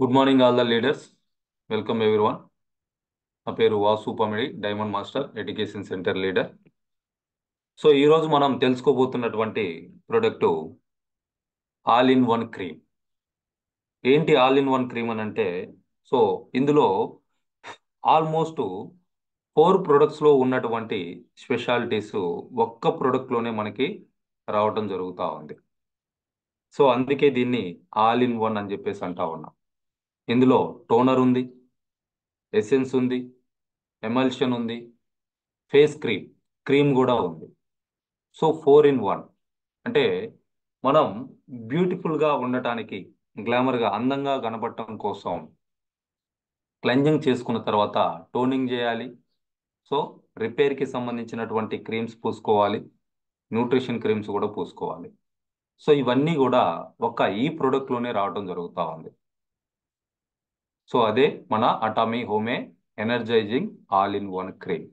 Good morning all the leaders. Welcome everyone. నా పేరు Vasu Pamidi, diamond master education centre leader. So ఈరోజు మనం తెలుసుకోబోతున్నటువంటి product all in one cream. ఏంటి ఆల్ ఇన్ వన్ క్రీమ్ అని అంటే, సో ఇందులో ఆల్మోస్ట్ 4 ప్రొడక్ట్స్లో ఉన్నటువంటి స్పెషాలిటీస్ ఒక్క ప్రొడక్ట్లోనే మనకి రావటం జరుగుతూ ఉంది. సో అందుకే దీన్ని ఆల్ ఇన్ వన్ అని చెప్పేసి అంటా ఉన్నాం. ఇందులో టోనర్ ఉంది, ఎసెన్స్ ఉంది, ఎమల్షన్ ఉంది, ఫేస్ క్రీమ్ క్రీమ్ కూడా ఉంది. సో 4 ఇన్ 1 అంటే మనం బ్యూటిఫుల్గా ఉండటానికి, గ్లామర్గా అందంగా కనపడటం కోసం క్లెన్జింగ్ చేసుకున్న తర్వాత టోనింగ్ చేయాలి. సో రిపేర్కి సంబంధించినటువంటి క్రీమ్స్ పూసుకోవాలి, న్యూట్రిషన్ క్రీమ్స్ కూడా పూసుకోవాలి. సో ఇవన్నీ కూడా ఈ ప్రోడక్ట్లోనే రావడం జరుగుతూ ఉంది. సో అదే మన Atomy Homme energising all in one cream.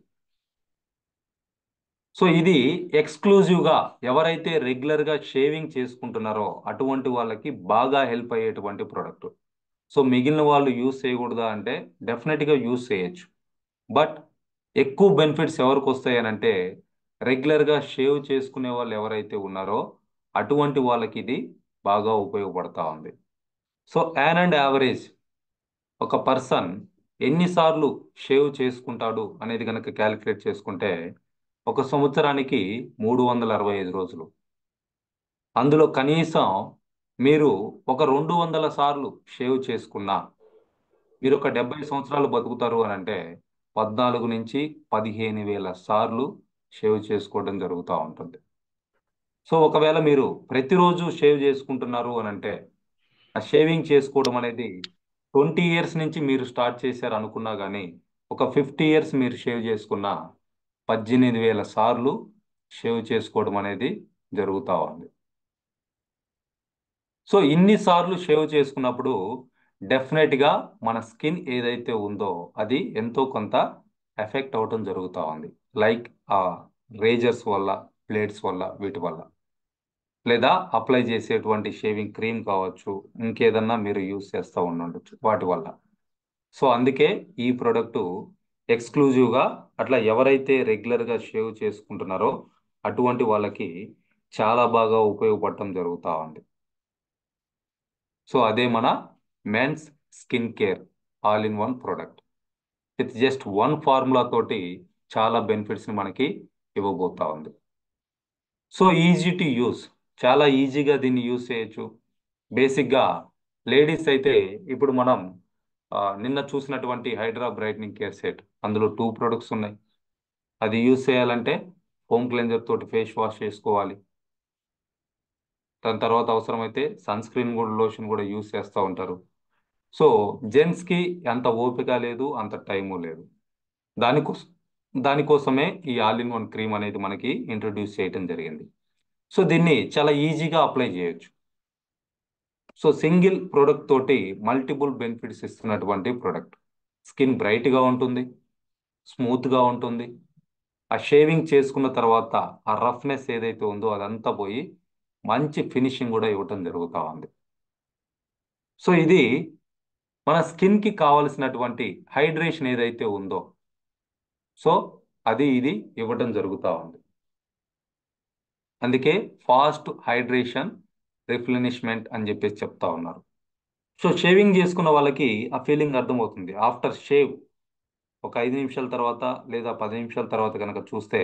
So ఇది ఎక్స్క్లూజివ్గా ఎవరైతే రెగ్యులర్గా షేవింగ్ చేసుకుంటున్నారో అటువంటి వాళ్ళకి బాగా హెల్ప్ అయ్యేటువంటి ప్రోడక్ట్. సో మిగిలిన వాళ్ళు యూజ్ చేయకూడదా అంటే డెఫినెట్గా యూజ్ చేయొచ్చు. బట్ ఎక్కువ బెనిఫిట్స్ ఎవరికి వస్తాయనంటే రెగ్యులర్గా షేవ్ చేసుకునే వాళ్ళు ఎవరైతే ఉన్నారో అటువంటి వాళ్ళకి ఇది బాగా ఉపయోగపడతా ఉంది. సో యాన్ అండ్ యావరేజ్ ఒక పర్సన్ ఎన్నిసార్లు షేవ్ చేసుకుంటాడు అనేది కనుక క్యాలిక్యులేట్ చేసుకుంటే ఒక సంవత్సరానికి 365 రోజులు. అందులో కనీసం మీరు ఒక 200 సార్లు షేవ్ చేసుకున్నా మీరు ఒక 70 సంవత్సరాలు బతుకుతారు అని అంటే 14 నుంచి 15,000 సార్లు షేవ్ చేసుకోవడం జరుగుతూ ఉంటుంది. సో ఒకవేళ మీరు ప్రతిరోజు షేవ్ చేసుకుంటున్నారు అని అంటే ఆ షేవింగ్ చేసుకోవడం అనేది 20 ఇయర్స్ నుంచి మీరు స్టార్ట్ చేశారు అనుకున్నా కానీ ఒక 50 ఇయర్స్ మీరు షేవ్ చేసుకున్న 18,000 సార్లు షేవ్ చేసుకోవడం అనేది జరుగుతూ ఉంది. సో ఇన్ని సార్లు షేవ్ చేసుకున్నప్పుడు డెఫినెట్గా మన స్కిన్ ఏదైతే ఉందో అది ఎంతో కొంత ఎఫెక్ట్ అవటం జరుగుతూ ఉంది. లైక్ ఆ రేజర్స్ వల్ల, బ్లేడ్స్ వల్ల, వీటి వల్ల, లేదా అప్లై చేసేటువంటి షేవింగ్ క్రీమ్ కావచ్చు, ఇంకేదన్నా మీరు యూస్ చేస్తూ ఉండొచ్చు వాటి వల్ల. సో అందుకే ఈ ప్రోడక్టు ఎక్స్క్లూజివ్గా అట్లా ఎవరైతే రెగ్యులర్గా షేవ్ చేసుకుంటున్నారో అటువంటి వాళ్ళకి చాలా బాగా ఉపయోగపడటం జరుగుతూ ఉంది. సో అదే మన men's skin care all in one product with just one formula తోటి చాలా బెనిఫిట్స్ని మనకి ఇవ్వబోతా ఉంది. సో ఈజీ టు యూస్, చాలా ఈజీగా దీన్ని యూస్ చేయొచ్చు. బేసిక్గా లేడీస్ అయితే ఇప్పుడు మనం నిన్న చూసినటువంటి హైడ్రా బ్రైట్నింగ్ కేర్ సెట్, అందులో 2 ప్రొడక్ట్స్ ఉన్నాయి. అది యూస్ చేయాలంటే హోమ్ క్లెన్జర్ తోటి ఫేస్ వాష్ చేసుకోవాలి. దాని తర్వాత అవసరమైతే సన్ స్క్రీన్ కూడా, లోషన్ కూడా యూస్ చేస్తూ ఉంటారు. సో జెంట్స్కి అంత ఓపిక లేదు, అంత టైము లేదు. దానికోసం దానికోసమే ఈ ఆల్ ఇన్ వన్ క్రీమ్ అనేది మనకి ఇంట్రడ్యూస్ చేయడం జరిగింది. సో దీన్ని చాలా ఈజీగా అప్లై చేయొచ్చు. సో సింగిల్ ప్రోడక్ట్ తోటి మల్టిపుల్ బెనిఫిట్స్ ఇస్తున్నటువంటి ప్రోడక్ట్. స్కిన్ బ్రైట్గా ఉంటుంది, స్మూత్గా ఉంటుంది. ఆ షేవింగ్ చేసుకున్న తర్వాత ఆ రఫ్నెస్ ఏదైతే ఉందో అదంతా పోయి మంచి ఫినిషింగ్ కూడా ఇవ్వటం జరుగుతూ ఉంది. సో ఇది మన స్కిన్కి కావలసినటువంటి హైడ్రేషన్ ఏదైతే ఉందో సో అది ఇది ఇవ్వటం జరుగుతూ ఉంది. అందుకే ఫాస్ట్ హైడ్రేషన్ రిఫ్లెనిష్మెంట్ అని చెప్పేసి చెప్తా ఉన్నారు. సో షేవింగ్ చేసుకున్న వాళ్ళకి ఆ ఫీలింగ్ అర్థమవుతుంది. ఆఫ్టర్ షేవ్ ఒక 5 నిమిషాల తర్వాత లేదా 10 నిమిషాల తర్వాత కనుక చూస్తే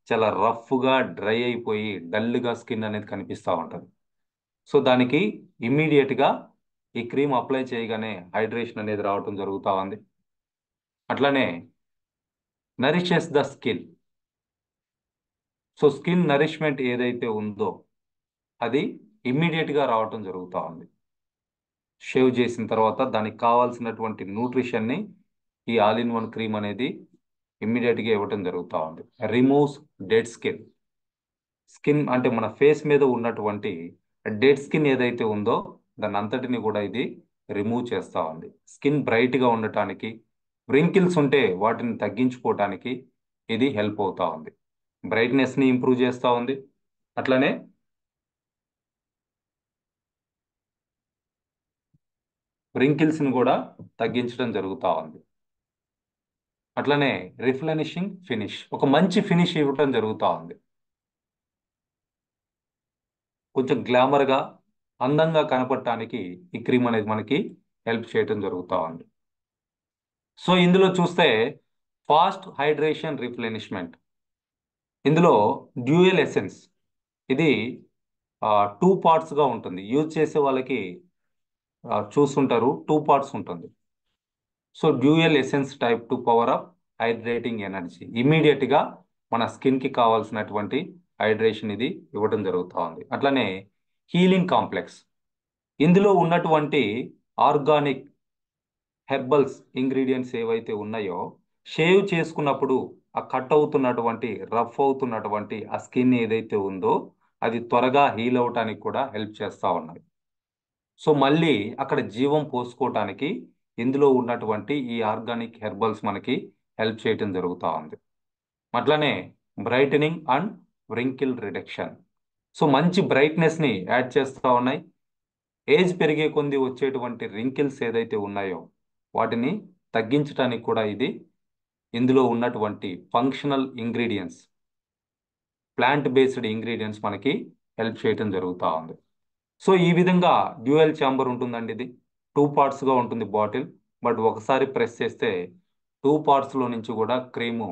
చాలా రఫ్గా డ్రై అయిపోయి డల్గా స్కిన్ అనేది కనిపిస్తూ ఉంటుంది. సో దానికి ఇమ్మీడియట్గా ఈ క్రీమ్ అప్లై చేయగానే హైడ్రేషన్ అనేది రావటం జరుగుతూ ఉంది. అట్లానే nourishes the skin. So skin nourishment ఏదైతే ఉందో అది ఇమ్మీడియట్గా రావటం జరుగుతూ ఉంది. షేవ్ చేసిన తర్వాత దానికి కావాల్సినటువంటి న్యూట్రిషన్ని ఈ ఆల్ ఇన్ వన్ క్రీమ్ అనేది ఇమ్మీడియట్గా ఇవ్వటం జరుగుతూ ఉంది. Removes dead skin. స్కిన్ అంటే మన ఫేస్ మీద ఉన్నటువంటి డెడ్ స్కిన్ ఏదైతే ఉందో దాని అంతటిని కూడా ఇది రిమూవ్ చేస్తూ ఉంది. స్కిన్ బ్రైట్గా ఉండటానికి, వ్రింకిల్స్ ఉంటే వాటిని తగ్గించుకోవటానికి ఇది హెల్ప్ అవుతూ ఉంది. బ్రైట్నెస్ని ఇంప్రూవ్ చేస్తూ ఉంది. అట్లనే wrinkles ని కూడా తగ్గించడం జరుగుతూ ఉంది. అట్లనే రిఫ్లెనిషింగ్ ఫినిష్, ఒక మంచి ఫినిష్ ఇవ్వటం జరుగుతూ ఉంది. కొంచెం గ్లామర్గా అందంగా కనపడటానికి ఈ క్రీమ్ అనేది మనకి హెల్ప్ చేయడం జరుగుతూ ఉంది. సో ఇందులో చూస్తే ఫాస్ట్ హైడ్రేషన్ రిఫ్లెనిష్మెంట్, ఇందులో డ్యూయల్ ఎసెన్స్, ఇది 2 పార్ట్స్గా ఉంటుంది. యూజ్ చేసే వాళ్ళకి చూస్తుంటారు 2 పార్ట్స్ ఉంటుంది. So dual essence type to power up hydrating energy, ఇమీడియట్గా మన స్కిన్కి కావాల్సినటువంటి హైడ్రేషన్ ఇది ఇవ్వడం జరుగుతూ ఉంది. అట్లనే హీలింగ్ కాంప్లెక్స్, ఇందులో ఉన్నటువంటి ఆర్గానిక్ హెర్బల్స్ ఇంగ్రీడియంట్స్ ఏవైతే ఉన్నాయో షేవ్ చేసుకున్నప్పుడు ఆ కట్ అవుతున్నటువంటి రఫ్ అవుతున్నటువంటి ఆ స్కిన్ ఏదైతే ఉందో అది త్వరగా హీల్ అవటానికి కూడా హెల్ప్ చేస్తూ ఉన్నాయి. సో మళ్ళీ అక్కడ జీవం పోసుకోవటానికి ఇందులో ఉన్నటువంటి ఈ ఆర్గానిక్ హెర్బల్స్ మనకి హెల్ప్ చేయటం జరుగుతూ ఉంది. అట్లనే brightening and wrinkle reduction, so మంచి బ్రైట్నెస్ని యాడ్ చేస్తూ ఉన్నాయి. ఏజ్ పెరిగే కొద్దీ వచ్చేటువంటి రింకిల్స్ ఏదైతే ఉన్నాయో వాటిని తగ్గించడానికి కూడా ఇది ఇందులో ఉన్నటువంటి functional ingredients, plant based ingredients మనకి హెల్ప్ చేయటం జరుగుతూ ఉంది. సో ఈ విధంగా డ్యూయల్ ఛాంబర్ ఉంటుందండి. ఇది 2 పార్ట్స్గా ఉంటుంది బాటిల్, బట్ ఒకసారి ప్రెస్ చేస్తే 2 పార్ట్స్లో నుంచి కూడా క్రీము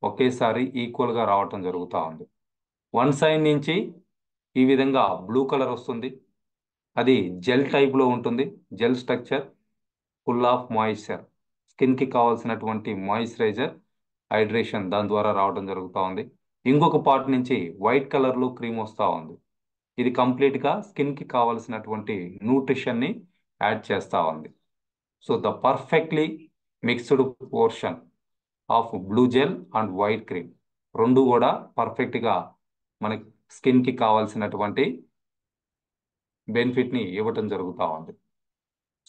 ఒకేసారి ఈక్వల్గా రావటం జరుగుతూ ఉంది. వన్ సైడ్ నుంచి ఈ విధంగా బ్లూ కలర్ వస్తుంది, అది జెల్ టైప్లో ఉంటుంది. Gel structure, full of moisture, స్కిన్కి కావాల్సినటువంటి మాయిశ్చరైజర్ హైడ్రేషన్ దాని ద్వారా రావడం జరుగుతూ ఉంది. ఇంకొక పార్ట్ నుంచి వైట్ కలర్లో క్రీమ్ వస్తూ ఉంది, ఇది కంప్లీట్గా స్కిన్కి కావాల్సినటువంటి న్యూట్రిషన్ని యాడ్ చేస్తూ ఉంది. So the perfectly mixed portion of blue gel and white cream రెండు కూడా పర్ఫెక్ట్గా మన స్కిన్కి కావాల్సినటువంటి బెనిఫిట్ని ఇవ్వటం జరుగుతూ ఉంది.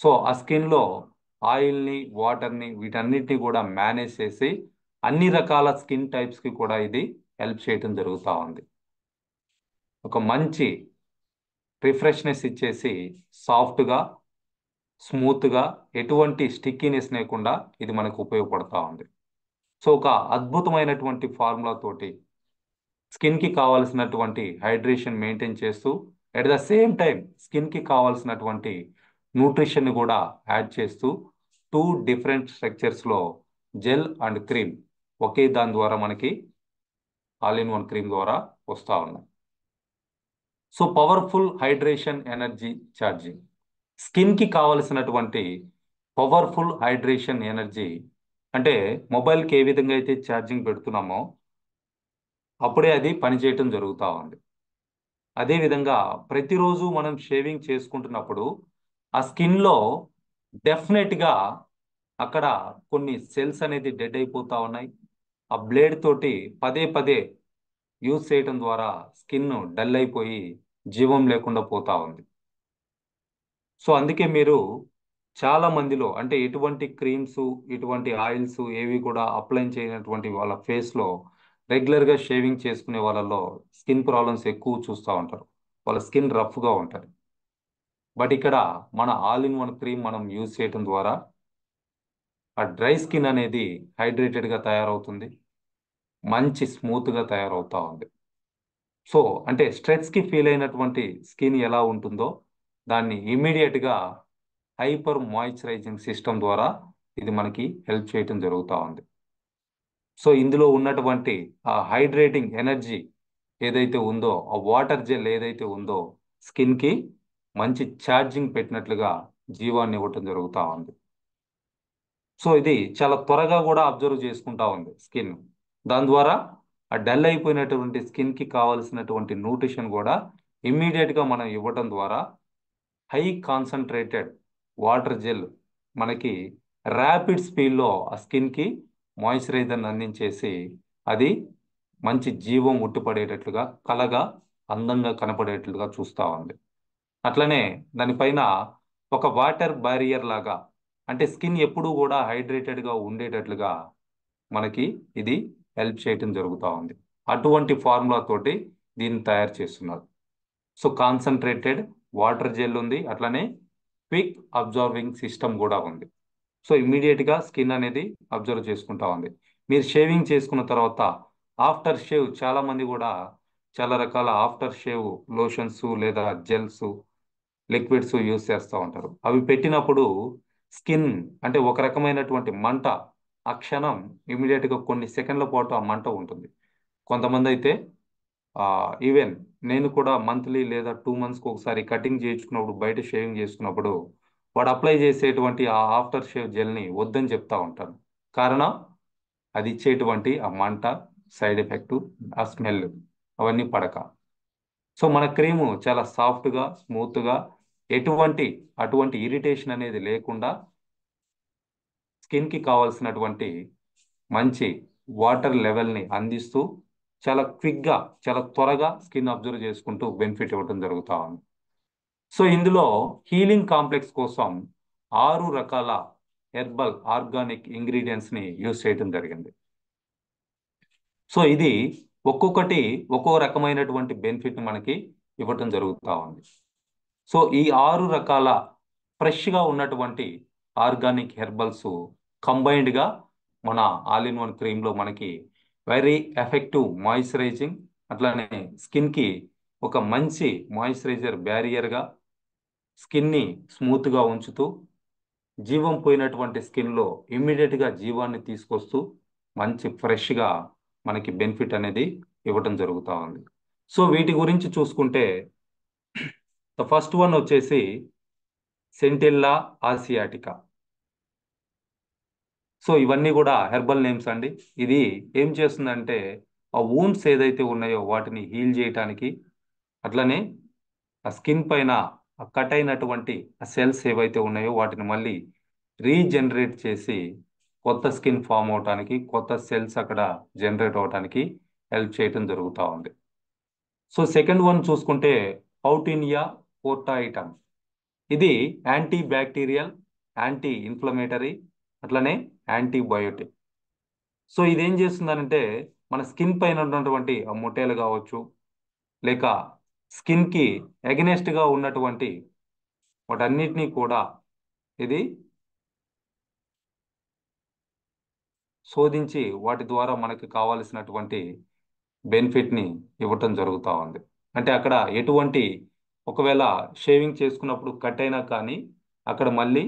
సో ఆ స్కిన్లో ఆయిల్ని, వాటర్ని, వీటన్నిటిని కూడా మేనేజ్ చేసి అన్ని రకాల స్కిన్ టైప్స్కి కూడా ఇది హెల్ప్ చేయటం జరుగుతూ ఉంది. ఒక మంచి రిఫ్రెష్నెస్ ఇచ్చేసి సాఫ్ట్గా, స్మూత్గా, ఎటువంటి స్టిక్కీనెస్ లేకుండా ఇది మనకు ఉపయోగపడుతూ ఉంది. సో ఒక అద్భుతమైనటువంటి ఫార్ములా తోటి స్కిన్కి కావాల్సినటువంటి హైడ్రేషన్ మెయింటైన్ చేస్తూ అట్ ద సేమ్ టైం స్కిన్కి కావాల్సినటువంటి న్యూట్రిషన్ని కూడా యాడ్ చేస్తూ 2 డిఫరెంట్ స్ట్రక్చర్స్లో జెల్ అండ్ క్రీమ్ ఒకే దాని ద్వారా మనకి ఆల్ ఇన్ వన్ క్రీమ్ ద్వారా వస్తూ ఉన్నాయి. So powerful hydration energy charging, స్కిన్కి కావలసినటువంటి పవర్ఫుల్ హైడ్రేషన్ ఎనర్జీ అంటే మొబైల్కి ఏ విధంగా అయితే ఛార్జింగ్ పెడుతున్నామో అప్పుడే అది పనిచేయటం జరుగుతూ ఉంది. అదేవిధంగా ప్రతిరోజు మనం షేవింగ్ చేసుకుంటున్నప్పుడు ఆ స్కిన్లో డెఫినెట్గా అక్కడ కొన్ని సెల్స్ అనేది డెడ్ అయిపోతూ ఉన్నాయి. ఆ బ్లేడ్ తోటి పదే పదే యూజ్ చేయటం ద్వారా స్కిన్ డల్ అయిపోయి జీవం లేకుండా పోతా ఉంది. సో అందుకే మీరు చాలా మందిలో అంటే ఎటువంటి క్రీమ్స్, ఇటువంటి ఆయిల్స్ ఏవి కూడా అప్లై చేయనటువంటి వాళ్ళ ఫేస్లో రెగ్యులర్గా షేవింగ్ చేసుకునే వాళ్ళలో స్కిన్ ప్రాబ్లమ్స్ ఎక్కువ చూస్తూ ఉంటారు. వాళ్ళ స్కిన్ రఫ్గా ఉంటుంది. బట్ ఇక్కడ మన ఆల్ ఇన్ వన్ క్రీమ్ మనం యూజ్ చేయడం ద్వారా ఆ డ్రై స్కిన్ అనేది హైడ్రేటెడ్గా తయారవుతుంది, మంచి స్మూత్గా తయారవుతూ ఉంది. సో అంటే స్ట్రెస్కి ఫీల్ అయినటువంటి స్కిన్ ఎలా ఉంటుందో దాన్ని ఇమ్మీడియట్గా హైపర్ మాయిశ్చరైజింగ్ సిస్టమ్ ద్వారా ఇది మనకి హెల్ప్ చేయటం జరుగుతూ ఉంది. సో ఇందులో ఉన్నటువంటి ఆ హైడ్రేటింగ్ ఎనర్జీ ఏదైతే ఉందో, ఆ వాటర్ జెల్ ఏదైతే ఉందో స్కిన్కి మంచి ఛార్జింగ్ పెట్టినట్లుగా జీవాన్ని ఇవ్వటం జరుగుతూ ఉంది. సో ఇది చాలా త్వరగా కూడా అబ్జర్వ్ చేసుకుంటా ఉంది స్కిన్. దాని ద్వారా ఆ డల్ అయిపోయినటువంటి స్కిన్కి కావాల్సినటువంటి న్యూట్రిషన్ కూడా ఇమ్మీడియట్గా మనం ఇవ్వటం ద్వారా హై కాన్సన్ట్రేటెడ్ వాటర్ జెల్ మనకి ర్యాపిడ్ స్పీడ్లో ఆ స్కిన్కి మాయిశ్చరైజర్ని అందించేసి అది మంచి జీవం ఉట్టిపడేటట్లుగా, కలగా, అందంగా కనపడేటట్లుగా చూస్తూ ఉంది. అట్లనే దానిపైన ఒక వాటర్ బ్యారియర్ లాగా అంటే స్కిన్ ఎప్పుడూ కూడా హైడ్రేటెడ్గా ఉండేటట్లుగా మనకి ఇది హెల్ప్ చేయటం జరుగుతూ ఉంది. అటువంటి ఫార్ములా తోటి దీన్ని తయారు చేస్తున్నారు. సో కాన్సన్ట్రేటెడ్ వాటర్ జెల్ ఉంది, అట్లనే క్విక్ అబ్జర్వింగ్ సిస్టమ్ కూడా ఉంది. సో ఇమ్మీడియట్గా స్కిన్ అనేది అబ్జర్వ్ చేసుకుంటా ఉంది. మీరు షేవింగ్ చేసుకున్న తర్వాత ఆఫ్టర్ షేవ్ చాలా మంది కూడా చాలా రకాల ఆఫ్టర్ షేవ్ లోషన్స్ లేదా జెల్స్ లిక్విడ్స్ యూస్ చేస్తూ ఉంటారు. అవి పెట్టినప్పుడు స్కిన్ అంటే ఒక రకమైనటువంటి మంట ఆ క్షణం ఇమీడియట్గా కొన్ని సెకండ్ల పాటు ఆ మంట ఉంటుంది. కొంతమంది అయితే ఈవెన్ నేను కూడా మంత్లీ లేదా 2 మంత్స్కి ఒకసారి కటింగ్ చేయించుకున్నప్పుడు బయట షేవింగ్ చేసుకున్నప్పుడు వాడు అప్లై చేసేటువంటి ఆ ఆఫ్టర్ షేవ్ జెల్ని వద్దని చెప్తా ఉంటాను. కారణం అది ఇచ్చేటువంటి ఆ మంట, సైడ్ ఎఫెక్టు, ఆ స్మెల్ అవన్నీ పడక. సో మన క్రీము చాలా సాఫ్ట్గా స్మూత్గా అటువంటి ఇరిటేషన్ అనేది లేకుండా స్కిన్కి కావాల్సినటువంటి మంచి వాటర్ లెవెల్ని అందిస్తూ చాలా క్విక్గా చాలా త్వరగా స్కిన్ అబ్జర్వ్ చేసుకుంటూ బెనిఫిట్ ఇవ్వడం జరుగుతూ ఉంది. సో ఇందులో హీలింగ్ కాంప్లెక్స్ కోసం 6 రకాల హెర్బల్ ఆర్గానిక్ ఇంగ్రీడియంట్స్ని యూజ్ చేయడం జరిగింది. సో ఇది ఒక్కొక్కటి ఒక్కో రకమైనటువంటి బెనిఫిట్ని మనకి ఇవ్వటం జరుగుతూ ఉంది. సో ఈ 6 రకాల ఫ్రెష్గా ఉన్నటువంటి ఆర్గానిక్ హెర్బల్స్ కంబైన్డ్గా మన ఆల్ ఇన్ వన్ క్రీమ్లో మనకి వెరీ ఎఫెక్టివ్ మాయిశ్చరైజింగ్, అట్లానే స్కిన్కి ఒక మంచి మాయిశ్చరైజర్ బ్యారియర్గా స్కిన్ని స్మూత్గా ఉంచుతూ జీవం పోయినటువంటి స్కిన్లో ఇమ్మీడియట్గా జీవాన్ని తీసుకొస్తూ మంచి ఫ్రెష్గా మనకి బెనిఫిట్ అనేది ఇవ్వటం జరుగుతూ ఉంది. సో వీటి గురించి చూసుకుంటే ద ఫస్ట్ వన్ వచ్చేసి సెంటిల్లా ఆసియాటికా. సో ఇవన్నీ కూడా హెర్బల్ నేమ్స్ అండి. ఇది ఏం చేస్తుందంటే ఆ వూండ్స్ ఏదైతే ఉన్నాయో వాటిని హీల్ చేయటానికి, అట్లనే ఆ స్కిన్ పైన కట్ అయినటువంటి ఆ సెల్స్ ఏవైతే ఉన్నాయో వాటిని మళ్ళీ రీజనరేట్ చేసి కొత్త స్కిన్ ఫామ్ అవటానికి, కొత్త సెల్స్ అక్కడ జనరేట్ అవటానికి హెల్ప్ చేయటం జరుగుతూ ఉంది. సో సెకండ్ వన్ చూసుకుంటే పౌటినియా పోర్టాయిటమ్. ఇది యాంటీ బ్యాక్టీరియల్, యాంటీ ఇన్ఫ్లమేటరీ, అట్లనే యాంటీబయోటిక్. సో ఇదేం చేస్తుందనంటే మన స్కిన్ పైన ఉన్నటువంటి ఆ మొటేలు కావచ్చు, లేక స్కిన్కి ఎగనెస్ట్గా ఉన్నటువంటి వాటన్నిటినీ కూడా ఇది శోధించి వాటి ద్వారా మనకి కావలసినటువంటి బెనిఫిట్ని ఇవ్వటం జరుగుతూ ఉంది. అంటే అక్కడ ఒకవేళ షేవింగ్ చేసుకున్నప్పుడు కట్ అయినా కానీ అక్కడ మళ్ళీ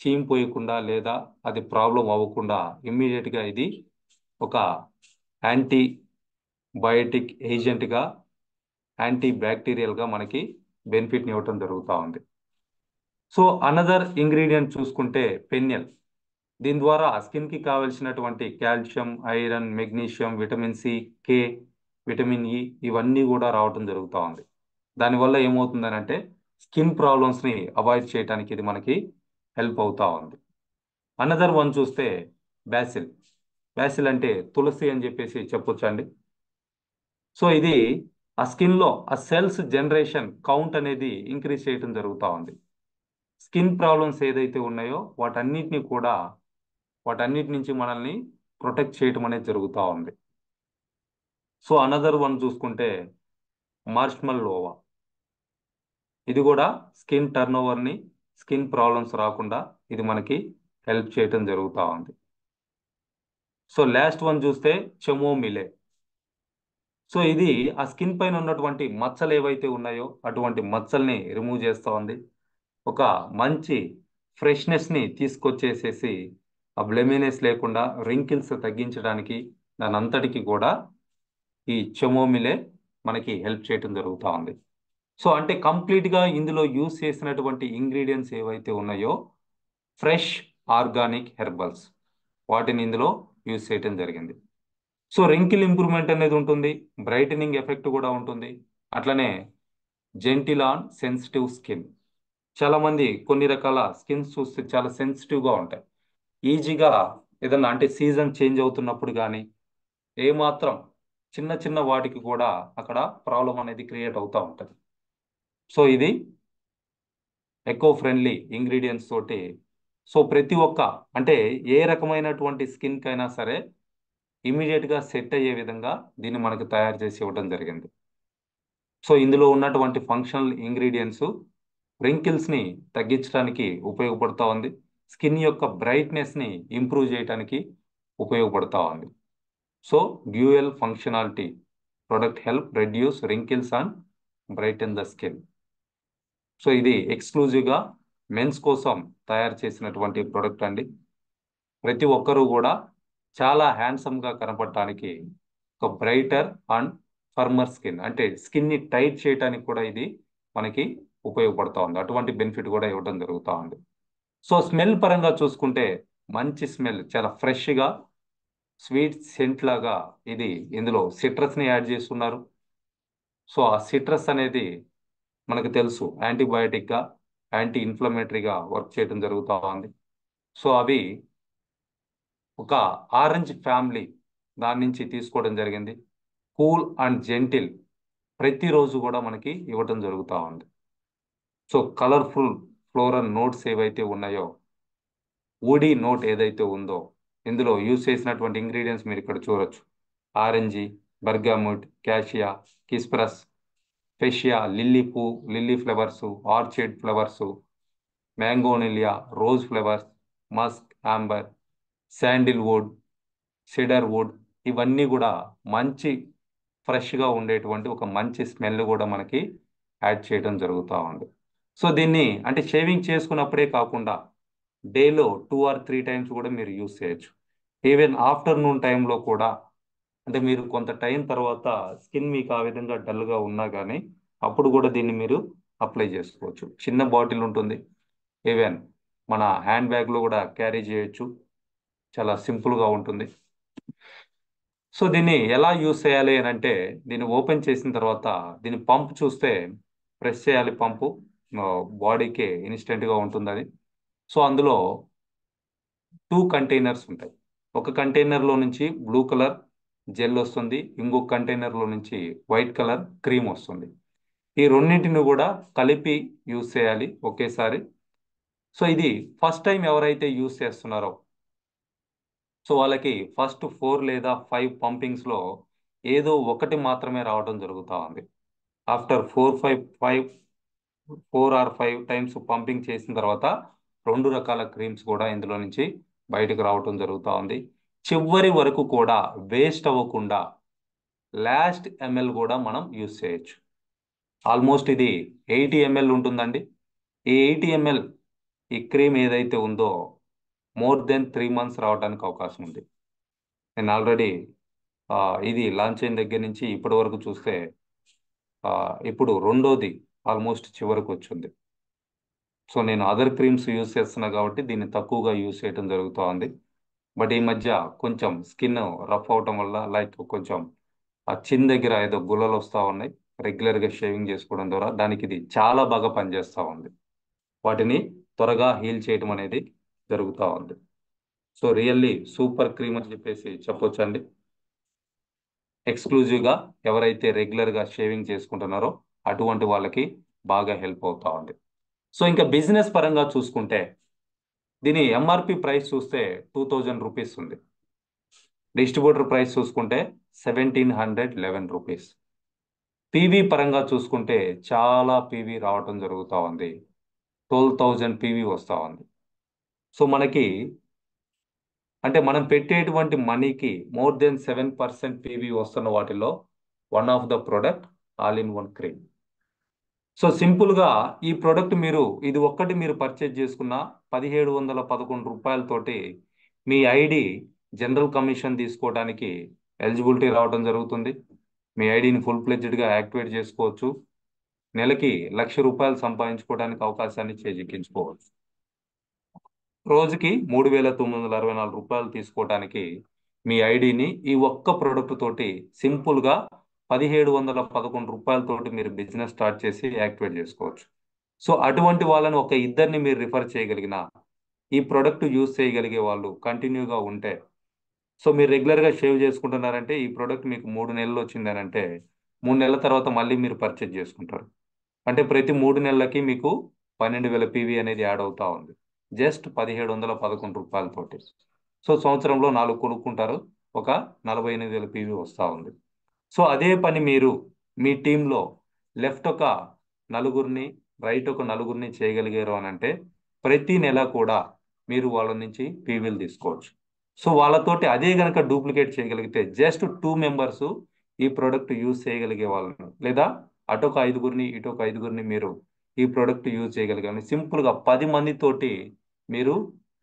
చీమ్ పోయకుండా లేదా అది ప్రాబ్లం అవ్వకుండా ఇమ్మీడియట్గా ఇది ఒక యాంటీ బయోటిక్ ఏజెంట్గా, యాంటీ బ్యాక్టీరియల్గా మనకి బెనిఫిట్ని ఇవ్వటం జరుగుతూ ఉంది. సో అనదర్ ఇంగ్రీడియంట్ చూసుకుంటే పెన్యల్. దీని ద్వారా స్కిన్కి కావలసినటువంటి calcium, iron, magnesium, vitamin C, K, vitamin E ఇవన్నీ కూడా రావటం జరుగుతూ ఉంది. దానివల్ల ఏమవుతుందనంటే స్కిన్ ప్రాబ్లమ్స్ని అవాయిడ్ చేయడానికి ఇది మనకి హెల్ప్ అవుతా ఉంది. అనదర్ వన్ చూస్తే బ్యాసిల్. బ్యాసిల్ అంటే తులసి అని చెప్పేసి చెప్పొచ్చు అండి. సో ఇది ఆ స్కిన్లో ఆ సెల్స్ జనరేషన్ కౌంట్ అనేది ఇంక్రీజ్ చేయటం జరుగుతూ ఉంది. స్కిన్ ప్రాబ్లమ్స్ ఏదైతే ఉన్నాయో వాటన్నిటి నుంచి మనల్ని ప్రొటెక్ట్ చేయటం అనేది జరుగుతూ ఉంది. సో అనదర్ వన్ చూసుకుంటే మార్ష్మల్లోవా. ఇది కూడా స్కిన్ టర్న్ ఓవర్ని, స్కిన్ ప్రాబ్లమ్స్ రాకుండా ఇది మనకి హెల్ప్ చేయటం జరుగుతూ ఉంది. సో లాస్ట్ వన్ చూస్తే చెమోమిలే. సో ఇది ఆ స్కిన్ పైన ఉన్నటువంటి మచ్చలు ఏవైతే ఉన్నాయో అటువంటి మచ్చల్ని రిమూవ్ చేస్తూ ఉంది. ఒక మంచి ఫ్రెష్నెస్ని తీసుకొచ్చేసేసి ఆ బ్లెమినెస్ లేకుండా రింకిల్స్ తగ్గించడానికి దాని అంతటికి కూడా ఈ చెమోమిలే మనకి హెల్ప్ చేయటం జరుగుతూ ఉంది. సో అంటే కంప్లీట్గా ఇందులో యూస్ చేసినటువంటి ఇంగ్రీడియంట్స్ ఏవైతే ఉన్నాయో ఫ్రెష్ ఆర్గానిక్ హెర్బల్స్, వాటిని ఇందులో యూస్ చేయటం జరిగింది. సో రింకిల్ ఇంప్రూవ్మెంట్ అనేది ఉంటుంది, బ్రైటనింగ్ ఎఫెక్ట్ కూడా ఉంటుంది, అట్లనే జెంటిల్ ఆన్ సెన్సిటివ్ స్కిన్. చాలా మంది కొన్ని రకాల స్కిన్స్ చూస్తే చాలా సెన్సిటివ్గా ఉంటాయి. ఈజీగా ఏదన్నా అంటే సీజన్ చేంజ్ అవుతున్నప్పుడు కానీ ఏమాత్రం చిన్న చిన్న వాటికి కూడా అక్కడ ప్రాబ్లం అనేది క్రియేట్ అవుతూ ఉంటుంది. సో ఇది ఎకో ఫ్రెండ్లీ ఇంగ్రీడియంట్స్ తోటి సో ప్రతి ఒక్క అంటే ఏ రకమైనటువంటి స్కిన్కి అయినా సరే ఇమీడియట్గా సెట్ అయ్యే విధంగా దీన్ని మనకు తయారు చేసి ఇవ్వడం జరిగింది. సో ఇందులో ఉన్నటువంటి ఫంక్షనల్ ఇంగ్రీడియంట్స్ wrinkles ని తగ్గించడానికి ఉపయోగపడుతూ ఉంది. స్కిన్ యొక్క బ్రైట్నెస్ ని ఇంప్రూవ్ చేయడానికి ఉపయోగపడుతూ ఉంది. So dual functionality product help reduce wrinkles and brighten the skin. So ఇది ఎక్స్క్లూజివ్గా మెన్స్ కోసం తయారు చేసినటువంటి ప్రొడక్ట్ అండి. ప్రతి ఒక్కరూ కూడా చాలా హ్యాండ్సమ్గా కనపడటానికి ఒక బ్రైటర్ అండ్ ఫర్మర్ స్కిన్, అంటే స్కిన్ని టైట్ చేయడానికి కూడా ఇది మనకి ఉపయోగపడుతూ ఉంది. అటువంటి బెనిఫిట్ కూడా ఇవ్వడం జరుగుతూ ఉంది. సో స్మెల్ పరంగా చూసుకుంటే మంచి స్మెల్, చాలా ఫ్రెష్గా స్వీట్ సెంట్ లాగా ఇది ఇందులో సిట్రస్ని యాడ్ చేస్తున్నారు. సో ఆ సిట్రస్ అనేది మనకు తెలుసు యాంటీబయాటిక్గా, యాంటీ ఇన్ఫ్లమేటరీగా వర్క్ చేయడం జరుగుతూ ఉంది. సో అవి ఒక ఆరెంజ్ ఫ్యామిలీ దాని నుంచి తీసుకోవడం జరిగింది. కూల్ అండ్ జెంటిల్ ప్రతిరోజు కూడా మనకి ఇవ్వడం జరుగుతూ ఉంది. సో కలర్ఫుల్ ఫ్లోరల్ నోట్స్ ఏవైతే ఉన్నాయో, వుడీ నోట్ ఏదైతే ఉందో, ఇందులో యూజ్ చేసినటువంటి ఇంగ్రీడియంట్స్ మీరు ఇక్కడ చూడొచ్చు. Orange, bergamot, cassia, cypress, freesia, lily పూ, lily flowers, orchid flowers, magnolia, rose flowers, musk, amber, sandalwood, cedarwood, ఇవన్నీ కూడా మంచి ఫ్రెష్గా ఉండేటువంటి ఒక మంచి స్మెల్ కూడా మనకి యాడ్ చేయడం జరుగుతూ ఉంది. సో దీన్ని అంటే షేవింగ్ చేసుకున్నప్పుడే కాకుండా డేలో 2 or 3 times కూడా మీరు యూస్ చేయొచ్చు. ఈవెన్ ఆఫ్టర్నూన్ టైంలో కూడా, అంటే మీరు కొంత టైం తర్వాత స్కిన్ మీకు ఆ విధంగా డల్గా ఉన్నా కానీ అప్పుడు కూడా దీన్ని మీరు అప్లై చేసుకోవచ్చు. చిన్న బాటిల్ ఉంటుంది, ఈవెన్ మన హ్యాండ్ బ్యాగ్లో కూడా క్యారీ చేయొచ్చు. చాలా సింపుల్గా ఉంటుంది. సో దీన్ని ఎలా యూస్ చేయాలి అని అంటే, దీన్ని ఓపెన్ చేసిన తర్వాత దీని పంప్ చూస్తే ప్రెస్ చేయాలి పంపు, బాడీకి ఇన్స్టెంట్గా ఉంటుంది అది. సో అందులో 2 కంటైనర్స్ ఉంటాయి. ఒక కంటైనర్లో నుంచి బ్లూ కలర్ జెల్ వస్తుంది, ఇంకొక కంటైనర్లో నుంచి వైట్ కలర్ క్రీమ్ వస్తుంది. ఈ రెండింటిని కూడా కలిపి యూస్ చేయాలి ఒకేసారి. సో ఇది ఫస్ట్ టైం ఎవరైతే యూస్ చేస్తున్నారో, సో వాళ్ళకి ఫస్ట్ 4 లేదా 5 పంపింగ్స్లో ఏదో ఒకటి మాత్రమే రావడం జరుగుతూ ఉంది. ఆఫ్టర్ 4 or 5 టైమ్స్ పంపింగ్ చేసిన తర్వాత 2 రకాల క్రీమ్స్ కూడా ఇందులో నుంచి బయటకు రావడం జరుగుతూ ఉంది. చివరి వరకు కూడా వేస్ట్ అవ్వకుండా లాస్ట్ ఎంఎల్ కూడా మనం యూస్ చేయొచ్చు. ఆల్మోస్ట్ ఇది 80 ml ఉంటుందండి. ఈ 80 ml ఈ క్రీమ్ ఏదైతే ఉందో మోర్ దెన్ 3 months రావడానికి అవకాశం ఉంది. నేను ఆల్రెడీ ఇది లాంచ్ అయిన దగ్గర నుంచి ఇప్పటి వరకు చూస్తే ఇప్పుడు రెండోది ఆల్మోస్ట్ చివరకు వచ్చింది. సో నేను అదర్ క్రీమ్స్ యూస్ చేస్తున్నా కాబట్టి దీన్ని తక్కువగా యూస్ చేయడం జరుగుతూ ఉంది. బట్ ఈ మధ్య కొంచెం స్కిన్ రఫ్ అవటం వల్ల, లైక్ కొంచెం ఆ చిన్ దగ్గర ఏదో గుల్లలు వస్తూ ఉన్నాయి, రెగ్యులర్గా షేవింగ్ చేసుకోవడం ద్వారా దానికి ఇది చాలా బాగా పనిచేస్తూ ఉంది. వాటిని త్వరగా హీల్ చేయడం అనేది జరుగుతూ ఉంది. సో రియల్లీ సూపర్ క్రీమ్ అని చెప్పేసి చెప్పొచ్చండి. ఎక్స్క్లూజివ్గా ఎవరైతే రెగ్యులర్గా షేవింగ్ చేసుకుంటున్నారో అటువంటి వాళ్ళకి బాగా హెల్ప్ అవుతా ఉంది. సో ఇంకా బిజినెస్ పరంగా చూసుకుంటే దీని ఎంఆర్పి ప్రైస్ చూస్తే 2000 రూపీస్ ఉంది. డిస్ట్రిబ్యూటర్ ప్రైస్ చూసుకుంటే 1711 రూపీస్. పీవీ పరంగా చూసుకుంటే చాలా పీవీ రావటం జరుగుతూ ఉంది. 12,000 పీవీ వస్తూ ఉంది. సో మనకి అంటే మనం పెట్టేటువంటి మనీకి మోర్ దెన్ 7% పీవీ వస్తున్న వాటిలో one of the product all in one cream. So సింపుల్గా ఈ ప్రోడక్ట్ మీరు ఇది ఒక్కటి మీరు పర్చేజ్ చేసుకున్న 1711 రూపాయలతోటి మీ ఐడి జనరల్ కమిషన్ తీసుకోవడానికి ఎలిజిబిలిటీ రావడం జరుగుతుంది. మీ ఐడిని ఫుల్ ఫ్లెడ్జ్డ్గా యాక్టివేట్ చేసుకోవచ్చు. నెలకి 1,00,000 రూపాయలు సంపాదించుకోవడానికి అవకాశాన్ని చేజిక్కించుకోవచ్చు. రోజుకి 3,964 రూపాయలు తీసుకోవడానికి మీ ఐడిని ఈ ఒక్క ప్రోడక్ట్ తోటి సింపుల్గా 1,711 రూపాయలతోటి మీరు బిజినెస్ స్టార్ట్ చేసి యాక్టివేట్ చేసుకోవచ్చు. సో అటువంటి వాళ్ళని ఒక ఇద్దరిని మీరు రిఫర్ చేయగలిగిన, ఈ ప్రోడక్ట్ యూజ్ చేయగలిగే వాళ్ళు కంటిన్యూగా ఉంటే, సో మీరు రెగ్యులర్గా షేవ్ చేసుకుంటున్నారంటే ఈ ప్రోడక్ట్ మీకు 3 నెలలు వచ్చిందని అంటే 3 నెలల తర్వాత మళ్ళీ మీరు పర్చేజ్ చేసుకుంటారు. అంటే ప్రతి 3 నెలలకి మీకు 12,000 పీవీ అనేది యాడ్ అవుతా ఉంది. జస్ట్ 1,711 రూపాయలతోటి. సో సంవత్సరంలో 4 కొనుక్కుంటారు, ఒక 48,000 పీవీ వస్తూ ఉంది. సో అదే పని మీరు మీ టీంలో లెఫ్ట్ ఒక నలుగురిని, రైట్ ఒక నలుగురిని చేయగలిగారు అని అంటే ప్రతి నెల కూడా మీరు వాళ్ళ నుంచి పీవీలు తీసుకోవచ్చు. సో వాళ్ళతోటి అదే గనక డూప్లికేట్ చేయగలిగితే జస్ట్ 2 మెంబర్స్ ఈ ప్రోడక్ట్ యూజ్ చేయగలిగే వాళ్ళను, లేదా అటొక ఐదుగురిని ఇటొక ఐదుగురిని మీరు ఈ ప్రోడక్ట్ యూజ్ చేయగలిగాను. సింపుల్గా 10 మందితోటి మీరు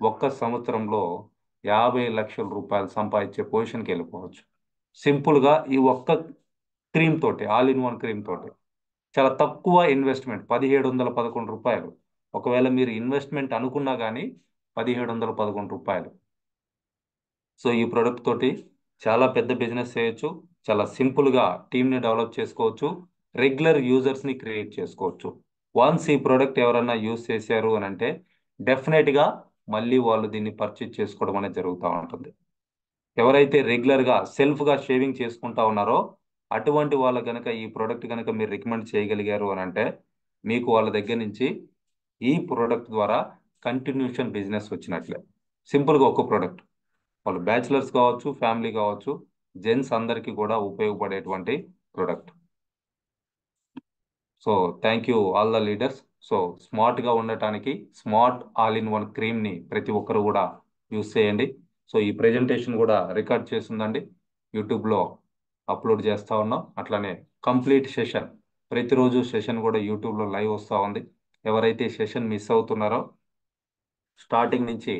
ఒక్క సంవత్సరంలో 50 లక్షల రూపాయలు సంపాదించే పొజిషన్కి వెళ్ళిపోవచ్చు. సింపుల్గా ఈ ఒక్క క్రీమ్ తోటి, ఆల్ ఇన్ వన్ క్రీమ్ తోటి చాలా తక్కువ ఇన్వెస్ట్మెంట్, 1711 రూపాయలు. ఒకవేళ మీరు ఇన్వెస్ట్మెంట్ అనుకున్నా కానీ 1711 రూపాయలు. సో ఈ ప్రోడక్ట్ తోటి చాలా పెద్ద బిజినెస్ చేయొచ్చు. చాలా సింపుల్గా టీమ్ని డెవలప్ చేసుకోవచ్చు. రెగ్యులర్ యూజర్స్ని క్రియేట్ చేసుకోవచ్చు. వన్స్ ఈ ప్రోడక్ట్ ఎవరన్నా యూజ్ చేశారు అని అంటే డెఫినెట్గా మళ్ళీ వాళ్ళు దీన్ని పర్చేజ్ చేసుకోవడం అనేది జరుగుతూ ఉంటుంది. ఎవరైతే రెగ్యులర్గా సెల్ఫ్గా షేవింగ్ చేసుకుంటా ఉన్నారో అటువంటి వాళ్ళ కనుక ఈ ప్రోడక్ట్ కనుక మీరు రికమెండ్ చేయగలిగారు అని అంటే మీకు వాళ్ళ దగ్గర నుంచి ఈ ప్రోడక్ట్ ద్వారా కంటిన్యూషన్ బిజినెస్ వచ్చినట్లే. సింపుల్గా ఒక్క ప్రోడక్ట్ వాళ్ళు బ్యాచిలర్స్ కావచ్చు, ఫ్యామిలీ కావచ్చు, జెంట్స్ అందరికీ కూడా ఉపయోగపడేటువంటి product. So thank you all the leaders. So స్మార్ట్గా ఉండటానికి స్మార్ట్ ఆల్ ఇన్ వన్ క్రీమ్ని ప్రతి ఒక్కరు కూడా యూస్ చేయండి. సో ఈ ప్రెజెంటేషన్ కూడా రికార్డ్ చేస్తుందండి, యూట్యూబ్లో అప్లోడ్ చేస్తూ ఉన్నాం. అట్లానే కంప్లీట్ సెషన్, ప్రతిరోజు సెషన్ కూడా యూట్యూబ్లో లైవ్ వస్తూ ఉంది. ఎవరైతే సెషన్ మిస్ అవుతున్నారో స్టార్టింగ్ నుంచి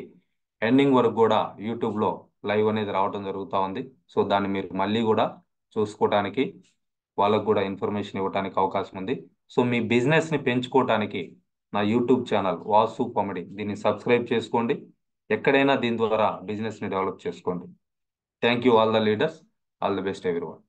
ఎండింగ్ వరకు కూడా యూట్యూబ్లో లైవ్ అనేది రావడం జరుగుతూ ఉంది. సో దాన్ని మీరు మళ్ళీ కూడా చూసుకోవడానికి, వాళ్ళకు కూడా ఇన్ఫర్మేషన్ ఇవ్వడానికి అవకాశం ఉంది. సో మీ బిజినెస్ని పెంచుకోవడానికి నా యూట్యూబ్ ఛానల్ వాసు పమిడి, దీన్ని సబ్స్క్రైబ్ చేసుకోండి. ఎక్కడైనా దీని ద్వారా బిజినెస్ని డెవలప్ చేసుకోండి. Thank you all the leaders. All the best everyone.